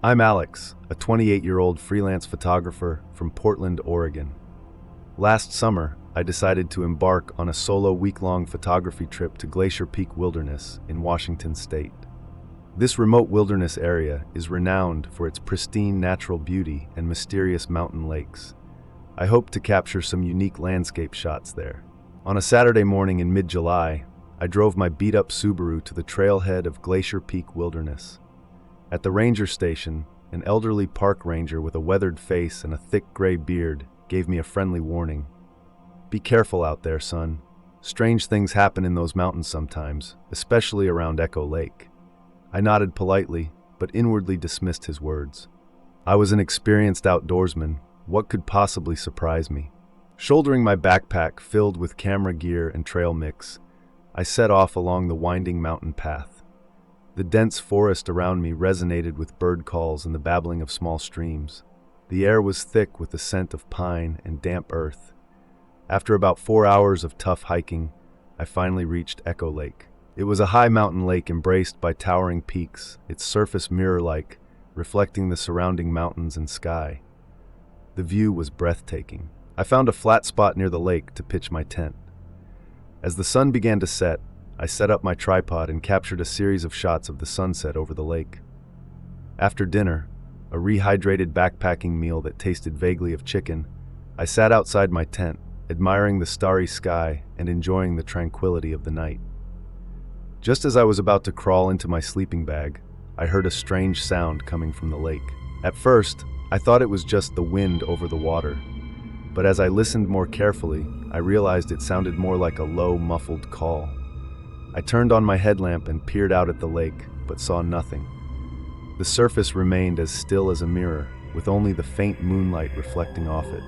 I'm Alex, a 28-year-old freelance photographer from Portland, Oregon. Last summer, I decided to embark on a solo week-long photography trip to Glacier Peak Wilderness in Washington state. This remote wilderness area is renowned for its pristine natural beauty and mysterious mountain lakes. I hope to capture some unique landscape shots there. On a Saturday morning in mid-July, I drove my beat-up Subaru to the trailhead of Glacier Peak Wilderness. At the ranger station, an elderly park ranger with a weathered face and a thick gray beard gave me a friendly warning. "Be careful out there, son. Strange things happen in those mountains sometimes, especially around Echo Lake." I nodded politely, but inwardly dismissed his words. I was an experienced outdoorsman. What could possibly surprise me? Shouldering my backpack filled with camera gear and trail mix, I set off along the winding mountain path. The dense forest around me resonated with bird calls and the babbling of small streams. The air was thick with the scent of pine and damp earth. After about 4 hours of tough hiking, I finally reached Echo Lake. It was a high mountain lake embraced by towering peaks, its surface mirror-like, reflecting the surrounding mountains and sky. The view was breathtaking. I found a flat spot near the lake to pitch my tent. As the sun began to set, I set up my tripod and captured a series of shots of the sunset over the lake. After dinner, a rehydrated backpacking meal that tasted vaguely of chicken, I sat outside my tent, admiring the starry sky and enjoying the tranquility of the night. Just as I was about to crawl into my sleeping bag, I heard a strange sound coming from the lake. At first, I thought it was just the wind over the water, but as I listened more carefully, I realized it sounded more like a low, muffled call. I turned on my headlamp and peered out at the lake, but saw nothing. The surface remained as still as a mirror, with only the faint moonlight reflecting off it.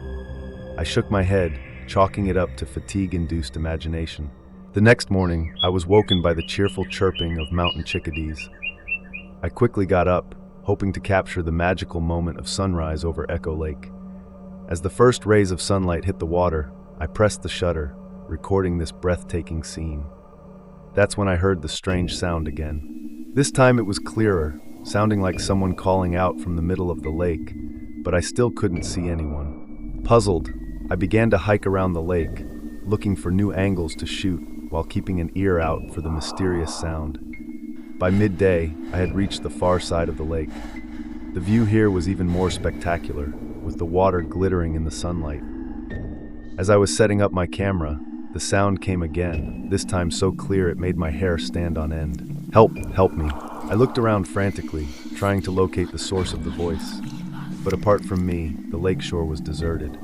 I shook my head, chalking it up to fatigue-induced imagination. The next morning, I was woken by the cheerful chirping of mountain chickadees. I quickly got up, hoping to capture the magical moment of sunrise over Echo Lake. As the first rays of sunlight hit the water, I pressed the shutter, recording this breathtaking scene. That's when I heard the strange sound again. This time it was clearer, sounding like someone calling out from the middle of the lake, but I still couldn't see anyone. Puzzled, I began to hike around the lake, looking for new angles to shoot while keeping an ear out for the mysterious sound. By midday, I had reached the far side of the lake. The view here was even more spectacular, with the water glittering in the sunlight. As I was setting up my camera, the sound came again, this time so clear it made my hair stand on end. "Help, help me." I looked around frantically, trying to locate the source of the voice. But apart from me, the lakeshore was deserted.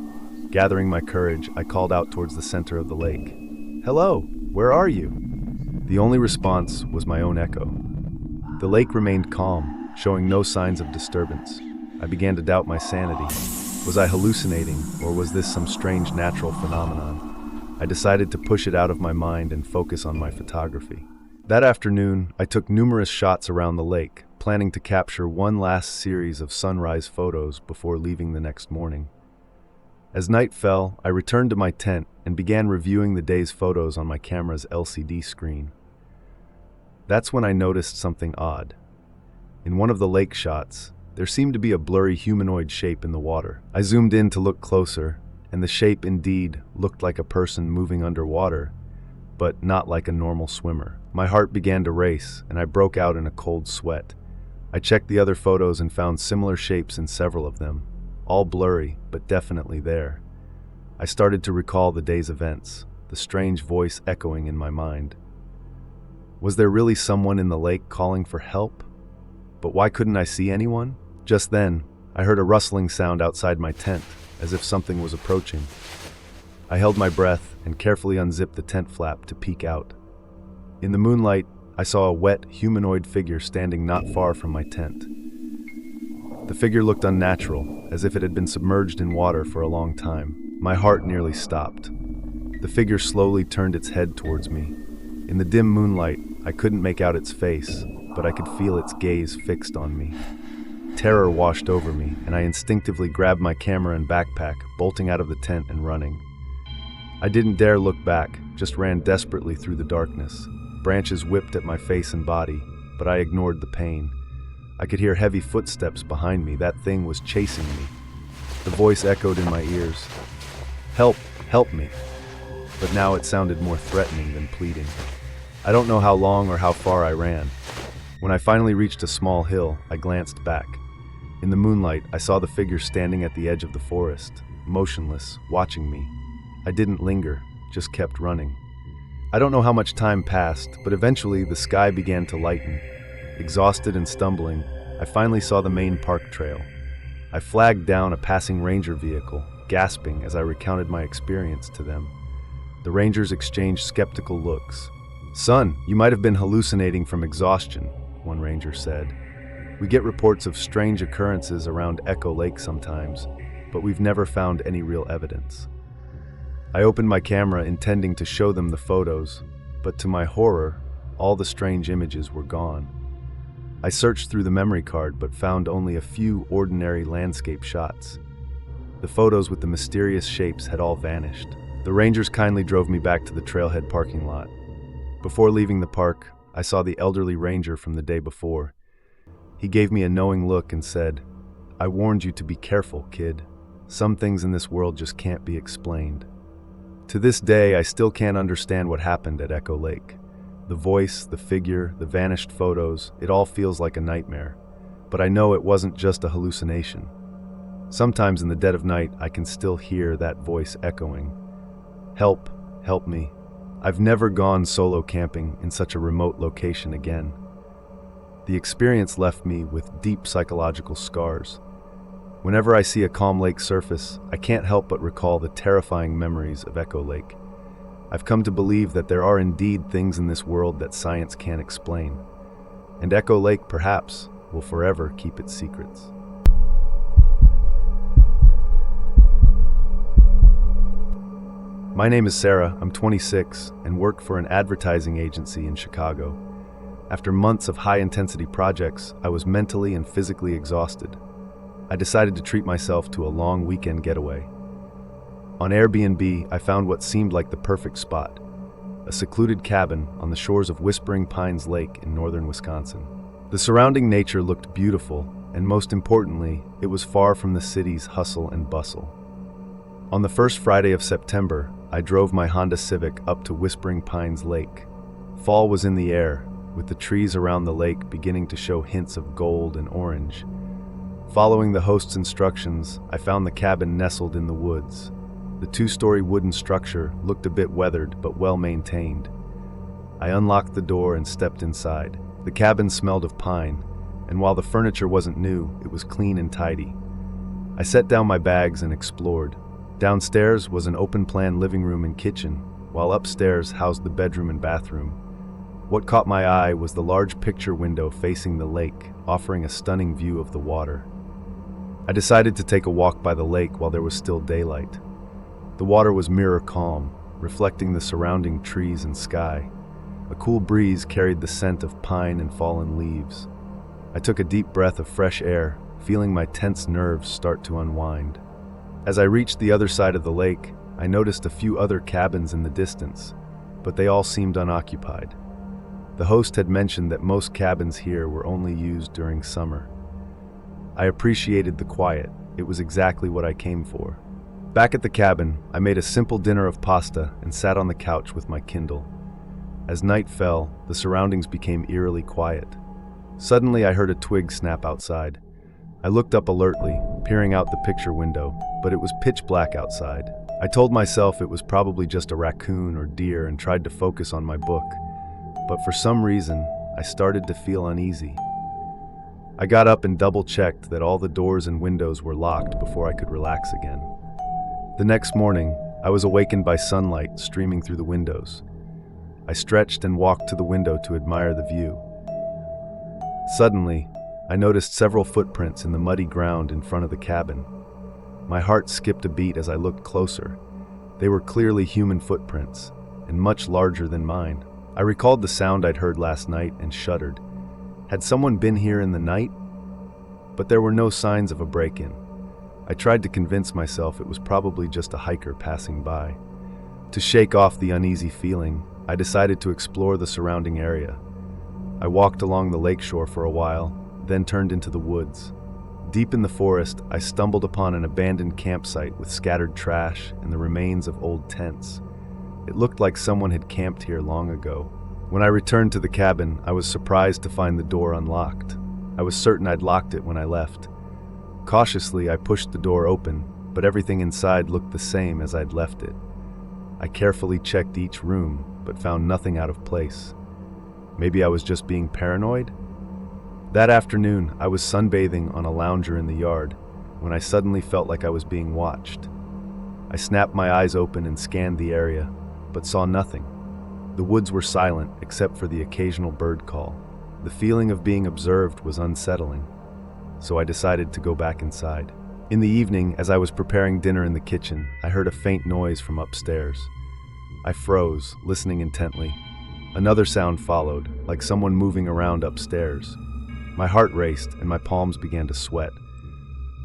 Gathering my courage, I called out towards the center of the lake. "Hello, where are you?" The only response was my own echo. The lake remained calm, showing no signs of disturbance. I began to doubt my sanity. Was I hallucinating, or was this some strange natural phenomenon? I decided to push it out of my mind and focus on my photography. That afternoon, I took numerous shots around the lake, planning to capture one last series of sunrise photos before leaving the next morning. As night fell, I returned to my tent and began reviewing the day's photos on my camera's LCD screen. That's when I noticed something odd. In one of the lake shots, there seemed to be a blurry humanoid shape in the water. I zoomed in to look closer, and the shape indeed looked like a person moving underwater, but not like a normal swimmer. My heart began to race, and I broke out in a cold sweat. I checked the other photos and found similar shapes in several of them, all blurry, but definitely there. I started to recall the day's events, the strange voice echoing in my mind. Was there really someone in the lake calling for help? But why couldn't I see anyone? Just then, I heard a rustling sound outside my tent, as if something was approaching. I held my breath and carefully unzipped the tent flap to peek out. In the moonlight, I saw a wet, humanoid figure standing not far from my tent. The figure looked unnatural, as if it had been submerged in water for a long time. My heart nearly stopped. The figure slowly turned its head towards me. In the dim moonlight, I couldn't make out its face, but I could feel its gaze fixed on me. Terror washed over me, and I instinctively grabbed my camera and backpack, bolting out of the tent and running. I didn't dare look back, just ran desperately through the darkness. Branches whipped at my face and body, but I ignored the pain. I could hear heavy footsteps behind me. That thing was chasing me. The voice echoed in my ears. Help, help me. But now it sounded more threatening than pleading. I don't know how long or how far I ran. When I finally reached a small hill, I glanced back. In the moonlight, I saw the figure standing at the edge of the forest, motionless, watching me. I didn't linger, just kept running. I don't know how much time passed, but eventually the sky began to lighten. Exhausted and stumbling, I finally saw the main park trail. I flagged down a passing ranger vehicle, gasping as I recounted my experience to them. The rangers exchanged skeptical looks. "Son, you might have been hallucinating from exhaustion," one ranger said. "We get reports of strange occurrences around Echo Lake sometimes, but we've never found any real evidence." I opened my camera intending to show them the photos, but to my horror, all the strange images were gone. I searched through the memory card but found only a few ordinary landscape shots. The photos with the mysterious shapes had all vanished. The rangers kindly drove me back to the trailhead parking lot. Before leaving the park, I saw the elderly ranger from the day before. He gave me a knowing look and said, "I warned you to be careful, kid. Some things in this world just can't be explained." To this day, I still can't understand what happened at Echo Lake. The voice, the figure, the vanished photos, it all feels like a nightmare. But I know it wasn't just a hallucination. Sometimes in the dead of night, I can still hear that voice echoing. Help, help me. I've never gone solo camping in such a remote location again. The experience left me with deep psychological scars. Whenever I see a calm lake surface, I can't help but recall the terrifying memories of Echo Lake. I've come to believe that there are indeed things in this world that science can't explain. And Echo Lake, perhaps, will forever keep its secrets. My name is Sarah, I'm 26, and work for an advertising agency in Chicago. After months of high-intensity projects, I was mentally and physically exhausted. I decided to treat myself to a long weekend getaway. On Airbnb, I found what seemed like the perfect spot, a secluded cabin on the shores of Whispering Pines Lake in northern Wisconsin. The surrounding nature looked beautiful, and most importantly, it was far from the city's hustle and bustle. On the first Friday of September, I drove my Honda Civic up to Whispering Pines Lake. Fall was in the air, with the trees around the lake beginning to show hints of gold and orange. Following the host's instructions, I found the cabin nestled in the woods. The two-story wooden structure looked a bit weathered but well-maintained. I unlocked the door and stepped inside. The cabin smelled of pine, and while the furniture wasn't new, it was clean and tidy. I set down my bags and explored. Downstairs was an open-plan living room and kitchen, while upstairs housed the bedroom and bathroom. What caught my eye was the large picture window facing the lake, offering a stunning view of the water. I decided to take a walk by the lake while there was still daylight. The water was mirror calm, reflecting the surrounding trees and sky. A cool breeze carried the scent of pine and fallen leaves. I took a deep breath of fresh air, feeling my tense nerves start to unwind. As I reached the other side of the lake, I noticed a few other cabins in the distance, but they all seemed unoccupied. The host had mentioned that most cabins here were only used during summer. I appreciated the quiet. It was exactly what I came for. Back at the cabin, I made a simple dinner of pasta and sat on the couch with my Kindle. As night fell, the surroundings became eerily quiet. Suddenly, I heard a twig snap outside. I looked up alertly, peering out the picture window, but it was pitch black outside. I told myself it was probably just a raccoon or deer and tried to focus on my book. But for some reason, I started to feel uneasy. I got up and double-checked that all the doors and windows were locked before I could relax again. The next morning, I was awakened by sunlight streaming through the windows. I stretched and walked to the window to admire the view. Suddenly, I noticed several footprints in the muddy ground in front of the cabin. My heart skipped a beat as I looked closer. They were clearly human footprints, and much larger than mine. I recalled the sound I'd heard last night and shuddered. Had someone been here in the night? But there were no signs of a break-in. I tried to convince myself it was probably just a hiker passing by. To shake off the uneasy feeling, I decided to explore the surrounding area. I walked along the lakeshore for a while, then turned into the woods. Deep in the forest, I stumbled upon an abandoned campsite with scattered trash and the remains of old tents. It looked like someone had camped here long ago. When I returned to the cabin, I was surprised to find the door unlocked. I was certain I'd locked it when I left. Cautiously, I pushed the door open, but everything inside looked the same as I'd left it. I carefully checked each room, but found nothing out of place. Maybe I was just being paranoid? That afternoon, I was sunbathing on a lounger in the yard when I suddenly felt like I was being watched. I snapped my eyes open and scanned the area, but saw nothing. The woods were silent except for the occasional bird call. The feeling of being observed was unsettling, so I decided to go back inside. In the evening, as I was preparing dinner in the kitchen, I heard a faint noise from upstairs. I froze, listening intently. Another sound followed, like someone moving around upstairs. My heart raced and my palms began to sweat.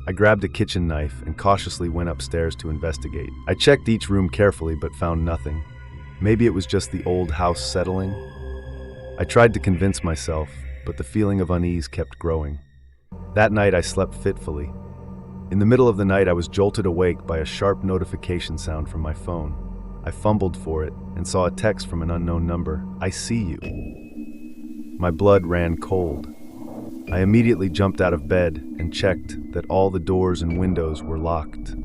I grabbed a kitchen knife and cautiously went upstairs to investigate. I checked each room carefully but found nothing. Maybe it was just the old house settling. I tried to convince myself, but the feeling of unease kept growing. That night I slept fitfully. In the middle of the night I was jolted awake by a sharp notification sound from my phone. I fumbled for it and saw a text from an unknown number. "I see you." My blood ran cold. I immediately jumped out of bed and checked that all the doors and windows were locked.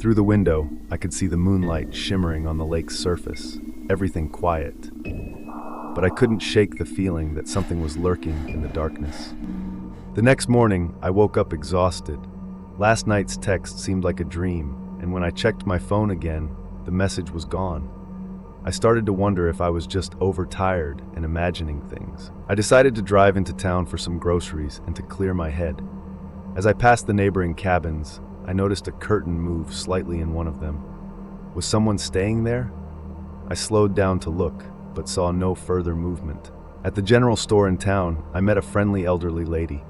Through the window, I could see the moonlight shimmering on the lake's surface, everything quiet. But I couldn't shake the feeling that something was lurking in the darkness. The next morning, I woke up exhausted. Last night's text seemed like a dream, and when I checked my phone again, the message was gone. I started to wonder if I was just overtired and imagining things. I decided to drive into town for some groceries and to clear my head. As I passed the neighboring cabins, I noticed a curtain move slightly in one of them. Was someone staying there? I slowed down to look, but saw no further movement. At the general store in town, I met a friendly elderly lady.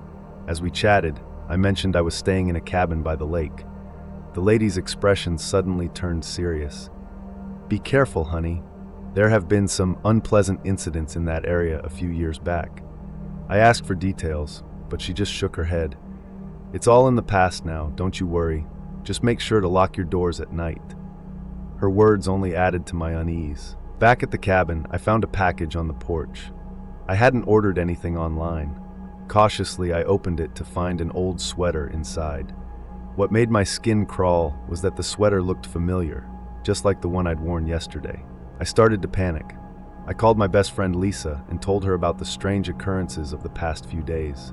As we chatted, I mentioned I was staying in a cabin by the lake. The lady's expression suddenly turned serious. "Be careful, honey. There have been some unpleasant incidents in that area a few years back." I asked for details, but she just shook her head. "It's all in the past now, don't you worry. Just make sure to lock your doors at night." Her words only added to my unease. Back at the cabin, I found a package on the porch. I hadn't ordered anything online. Cautiously, I opened it to find an old sweater inside. What made my skin crawl was that the sweater looked familiar, just like the one I'd worn yesterday. I started to panic. I called my best friend Lisa and told her about the strange occurrences of the past few days.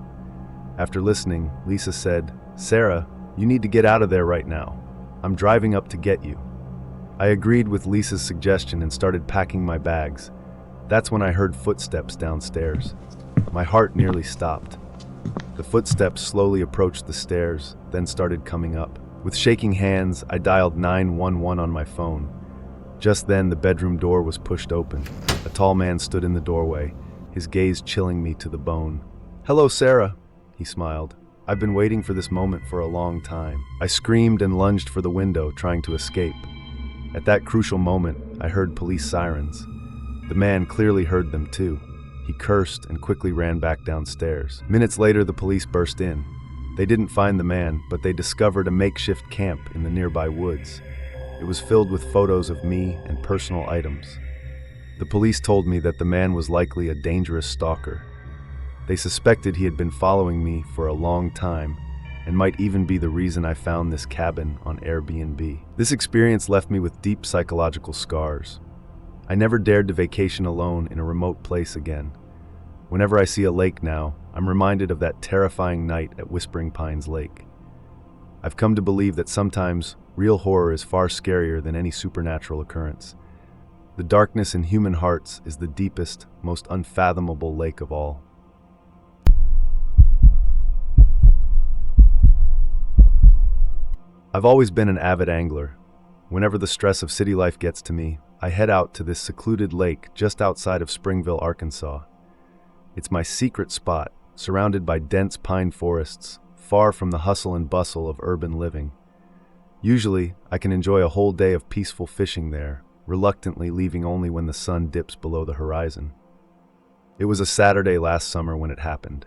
After listening, Lisa said, "Sarah, you need to get out of there right now. I'm driving up to get you." I agreed with Lisa's suggestion and started packing my bags. That's when I heard footsteps downstairs. My heart nearly stopped. The footsteps slowly approached the stairs, then started coming up. With shaking hands, I dialed 911 on my phone. Just then, the bedroom door was pushed open. A tall man stood in the doorway, his gaze chilling me to the bone. "Hello, Sarah," he smiled. "I've been waiting for this moment for a long time." I screamed and lunged for the window, trying to escape. At that crucial moment, I heard police sirens. The man clearly heard them too. He cursed and quickly ran back downstairs. Minutes later, the police burst in. They didn't find the man, but they discovered a makeshift camp in the nearby woods. It was filled with photos of me and personal items. The police told me that the man was likely a dangerous stalker. They suspected he had been following me for a long time and might even be the reason I found this cabin on Airbnb. This experience left me with deep psychological scars. I never dared to vacation alone in a remote place again. Whenever I see a lake now, I'm reminded of that terrifying night at Whispering Pines Lake. I've come to believe that sometimes real horror is far scarier than any supernatural occurrence. The darkness in human hearts is the deepest, most unfathomable lake of all. I've always been an avid angler. Whenever the stress of city life gets to me, I head out to this secluded lake just outside of Springville, Arkansas. It's my secret spot, surrounded by dense pine forests, far from the hustle and bustle of urban living. Usually, I can enjoy a whole day of peaceful fishing there, reluctantly leaving only when the sun dips below the horizon. It was a Saturday last summer when it happened.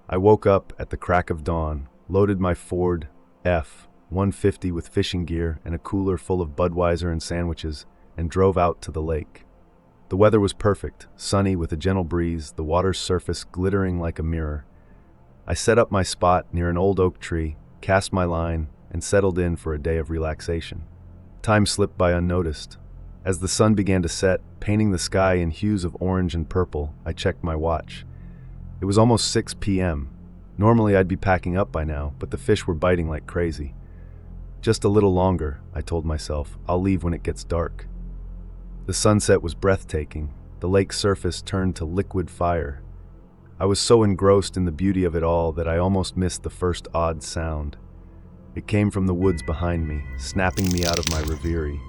I woke up at the crack of dawn, loaded my Ford F-150 with fishing gear and a cooler full of Budweiser and sandwiches, and drove out to the lake. The weather was perfect, sunny with a gentle breeze, the water's surface glittering like a mirror. I set up my spot near an old oak tree, cast my line, and settled in for a day of relaxation. Time slipped by unnoticed. As the sun began to set, painting the sky in hues of orange and purple, I checked my watch. It was almost 6 p.m. Normally I'd be packing up by now, but the fish were biting like crazy. Just a little longer, I told myself. I'll leave when it gets dark. The sunset was breathtaking. The lake's surface turned to liquid fire. I was so engrossed in the beauty of it all that I almost missed the first odd sound. It came from the woods behind me, snapping me out of my reverie.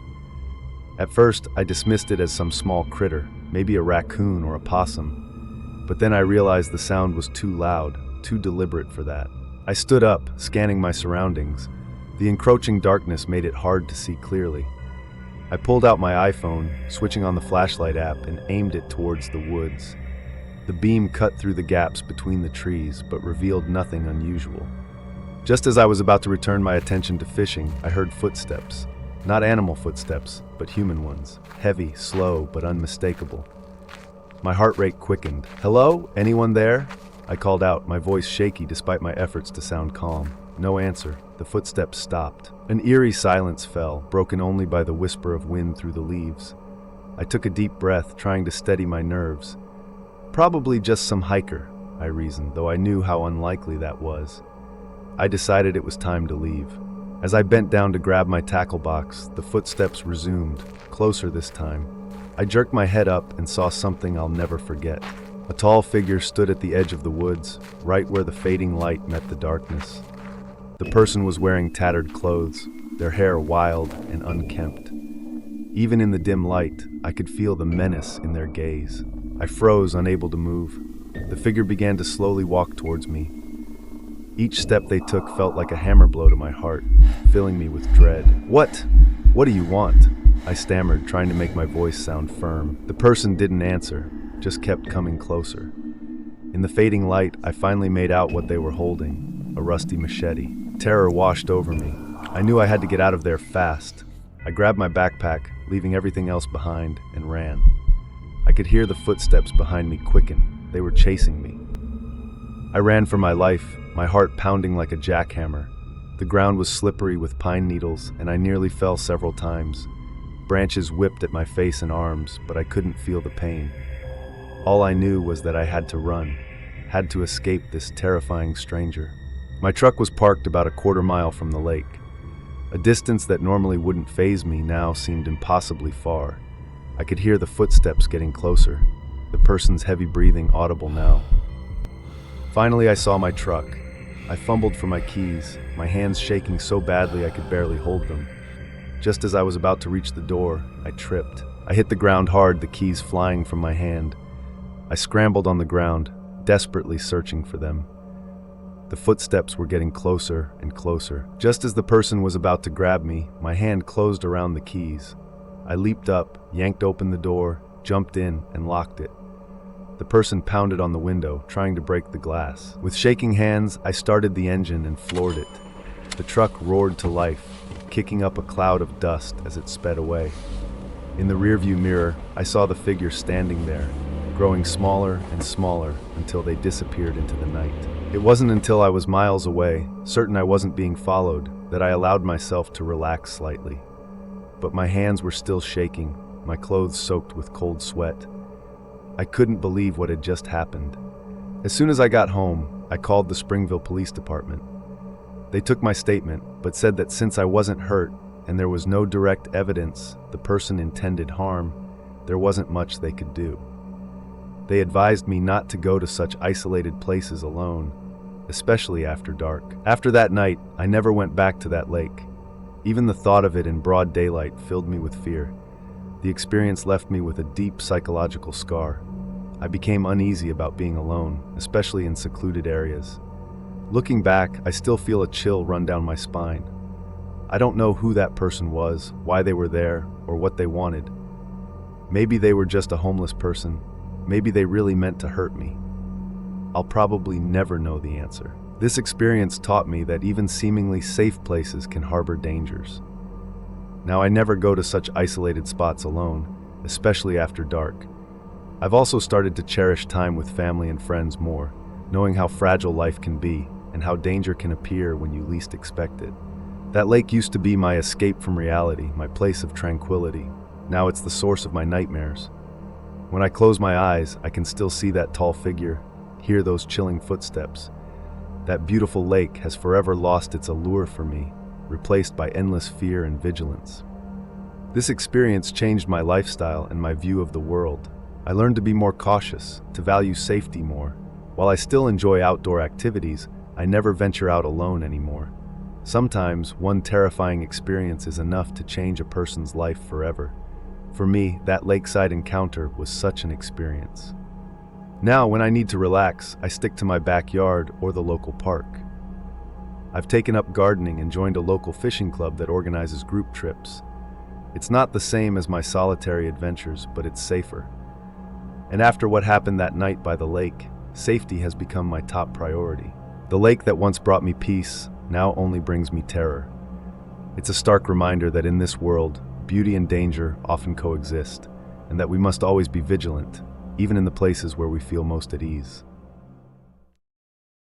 At first, I dismissed it as some small critter, maybe a raccoon or a possum. But then I realized the sound was too loud, too deliberate for that. I stood up, scanning my surroundings. The encroaching darkness made it hard to see clearly. I pulled out my iPhone, switching on the flashlight app, and aimed it towards the woods. The beam cut through the gaps between the trees, but revealed nothing unusual. Just as I was about to return my attention to fishing, I heard footsteps. Not animal footsteps, but human ones. Heavy, slow, but unmistakable. My heart rate quickened. "Hello? Anyone there?" I called out, my voice shaky despite my efforts to sound calm. No answer. The footsteps stopped. An eerie silence fell, broken only by the whisper of wind through the leaves. I took a deep breath, trying to steady my nerves. Probably just some hiker, I reasoned, though I knew how unlikely that was. I decided it was time to leave. As I bent down to grab my tackle box, the footsteps resumed, closer this time. I jerked my head up and saw something I'll never forget. A tall figure stood at the edge of the woods, right where the fading light met the darkness. The person was wearing tattered clothes, their hair wild and unkempt. Even in the dim light, I could feel the menace in their gaze. I froze, unable to move. The figure began to slowly walk towards me. Each step they took felt like a hammer blow to my heart, filling me with dread. What do you want?" I stammered, trying to make my voice sound firm. The person didn't answer, just kept coming closer. In the fading light, I finally made out what they were holding, a rusty machete. Terror washed over me. I knew I had to get out of there fast. I grabbed my backpack, leaving everything else behind, and ran. I could hear the footsteps behind me quicken. They were chasing me. I ran for my life, my heart pounding like a jackhammer. The ground was slippery with pine needles, and I nearly fell several times. Branches whipped at my face and arms, but I couldn't feel the pain. All I knew was that I had to run, had to escape this terrifying stranger. My truck was parked about a quarter mile from the lake. A distance that normally wouldn't faze me now seemed impossibly far. I could hear the footsteps getting closer, the person's heavy breathing audible now. Finally, I saw my truck. I fumbled for my keys, my hands shaking so badly I could barely hold them. Just as I was about to reach the door, I tripped. I hit the ground hard, the keys flying from my hand. I scrambled on the ground, desperately searching for them. The footsteps were getting closer and closer. Just as the person was about to grab me, my hand closed around the keys. I leaped up, yanked open the door, jumped in, and locked it. The person pounded on the window, trying to break the glass. With shaking hands, I started the engine and floored it. The truck roared to life, kicking up a cloud of dust as it sped away. In the rearview mirror, I saw the figure standing there, growing smaller and smaller until they disappeared into the night. It wasn't until I was miles away, certain I wasn't being followed, that I allowed myself to relax slightly. But my hands were still shaking, my clothes soaked with cold sweat. I couldn't believe what had just happened. As soon as I got home, I called the Springville Police Department. They took my statement, but said that since I wasn't hurt and there was no direct evidence the person intended harm, there wasn't much they could do. They advised me not to go to such isolated places alone, especially after dark. After that night, I never went back to that lake. Even the thought of it in broad daylight filled me with fear. The experience left me with a deep psychological scar. I became uneasy about being alone, especially in secluded areas. Looking back, I still feel a chill run down my spine. I don't know who that person was, why they were there, or what they wanted. Maybe they were just a homeless person. Maybe they really meant to hurt me. I'll probably never know the answer. This experience taught me that even seemingly safe places can harbor dangers. Now, I never go to such isolated spots alone, especially after dark. I've also started to cherish time with family and friends more, knowing how fragile life can be and how danger can appear when you least expect it. That lake used to be my escape from reality, my place of tranquility. Now it's the source of my nightmares. When I close my eyes, I can still see that tall figure, hear those chilling footsteps. That beautiful lake has forever lost its allure for me, replaced by endless fear and vigilance. This experience changed my lifestyle and my view of the world. I learned to be more cautious, to value safety more. While I still enjoy outdoor activities, I never venture out alone anymore. Sometimes, one terrifying experience is enough to change a person's life forever. For me, that lakeside encounter was such an experience. Now, when I need to relax, I stick to my backyard or the local park. I've taken up gardening and joined a local fishing club that organizes group trips. It's not the same as my solitary adventures, but it's safer. And after what happened that night by the lake, safety has become my top priority. The lake that once brought me peace now only brings me terror. It's a stark reminder that in this world, beauty and danger often coexist, and that we must always be vigilant, even in the places where we feel most at ease.